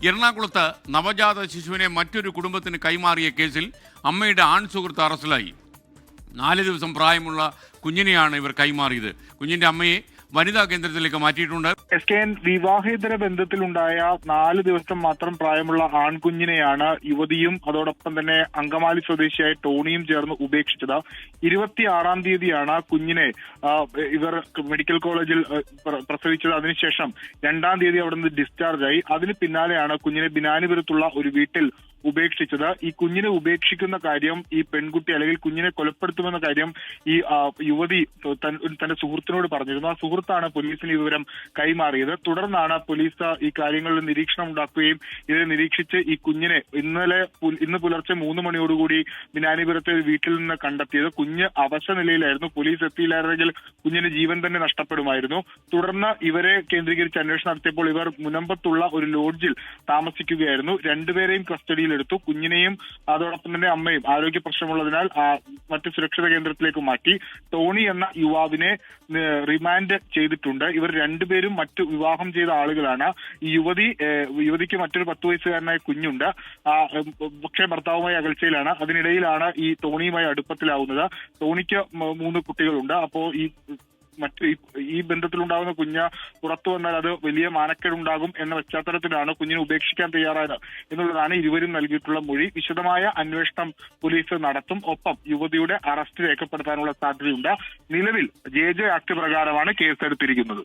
എറണാകുളത്ത് നവജാത ശിശുവിനെ മറ്റൊരു കുടുംബത്തിന് കൈമാറിയ കേസിൽ അമ്മയുടെ ആൺ സുഹൃത്ത് അറസ്റ്റിലായി. 4 ദിവസം പ്രായമുള്ള കുഞ്ഞിനെയാണ് ഇവർ കൈമാറിയത്. കുഞ്ഞിന്റെ അമ്മയെ വനിതാ കേന്ദ്രത്തിലേക്ക് മാറ്റിയിട്ടുണ്ട്. SKN വിവാഹേതര ബന്ധത്തിലുണ്ടായ 4 ദിവസം മാത്രം പ്രായമുള്ള ആൺകുഞ്ഞിനെയാണ് യുവതിയും അതോടൊപ്പം തന്നെ അങ്കമാലി സ്വദേശിയായ ടോണിയും ചേർന്ന് ഉപേക്ഷിച്ചത്. 26-ാം തീയതിയാണ് കുഞ്ഞിനെ ഇവർ മെഡിക്കൽ കോളേജിൽ പ്രസവിച്ചത്. അതിനുശേഷം 2-ാം തീയതി അവിടെ നിന്ന് ഡിസ്ചാർജ് ആയി. അതിന് പിന്നാലെയാണ് കുഞ്ഞിനെ ബിനാനിപുരത്തുള്ള ഒരു വീട്ടിൽ ഉപേക്ഷിച്ചത്. ഈ കുഞ്ഞിനെ ഉപേക്ഷിക്കുന്ന കാര്യം ഈ പെൺകുട്ടി അല്ലെങ്കിൽ കുഞ്ഞിനെ കൊലപ്പെടുത്തുമെന്ന കാര്യം ഈ യുവതി തന്റെ സുഹൃത്തിനോട് പറഞ്ഞിരുന്നു. ആ സുഹൃത്താണ് പോലീസിന് ഈ വിവരം കൈമാറിയത്. തുടർന്നാണ് പോലീസ് ഈ കാര്യങ്ങളിൽ നിരീക്ഷണം ഉണ്ടാക്കുകയും ഇതിനെ നിരീക്ഷിച്ച് ഈ കുഞ്ഞിനെ ഇന്ന് പുലർച്ചെ 3 മണിയോടുകൂടി ബിനാനിപുരത്തെ വീട്ടിൽ നിന്ന് കണ്ടെത്തിയത്. കുഞ്ഞ് അവശ നിലയിലായിരുന്നു. പോലീസ് എത്തിയില്ലായിരുന്നെങ്കിൽ കുഞ്ഞിന് ജീവൻ തന്നെ നഷ്ടപ്പെടുമായിരുന്നു. തുടർന്ന് ഇവരെ കേന്ദ്രീകരിച്ച് അന്വേഷണം നടത്തിയപ്പോൾ ഇവർ മുനമ്പത്തുള്ള ഒരു ലോഡ്ജിൽ താമസിക്കുകയായിരുന്നു. രണ്ടുപേരെയും കസ്റ്റഡിയിലെടുത്തു. കുഞ്ഞിനെയും അതോടൊപ്പം തന്നെ അമ്മയും ആരോഗ്യ പ്രശ്നമുള്ളതിനാൽ മറ്റ് സുരക്ഷിത കേന്ദ്രത്തിലേക്ക് മാറ്റി. ടോണി എന്ന യുവാവിനെ റിമാൻഡ് ചെയ്തിട്ടുണ്ട്. ഇവർ രണ്ടുപേരും മറ്റു വിവാഹം ചെയ്ത ആളുകളാണ്. ഈ യുവതിക്ക് മറ്റൊരു 10 വയസ്സുകാരനായ കുഞ്ഞുണ്ട്. പക്ഷേ ഭർത്താവുമായി അകൽച്ചയിലാണ്. അതിനിടയിലാണ് ഈ ടോണിയുമായി അടുപ്പത്തിലാവുന്നത്. ടോണിക്ക് 3 കുട്ടികളുണ്ട്. അപ്പോ ഈ ബന്ധത്തിലുണ്ടാകുന്ന കുഞ്ഞ് പുറത്തു വന്നാൽ അത് വലിയ മാനക്കേടുണ്ടാകും എന്ന പശ്ചാത്തലത്തിലാണ് കുഞ്ഞിനെ ഉപേക്ഷിക്കാൻ തയ്യാറായത് എന്നുള്ളതാണ് ഇരുവരും നൽകിയിട്ടുള്ള മൊഴി. വിശദമായ അന്വേഷണം പോലീസ് നടത്തും. ഒപ്പം യുവതിയുടെ അറസ്റ്റ് രേഖപ്പെടുത്താനുള്ള സാധ്യതയുണ്ട്. നിലവിൽ JJ ആക്ട് പ്രകാരമാണ് കേസെടുത്തിരിക്കുന്നത്.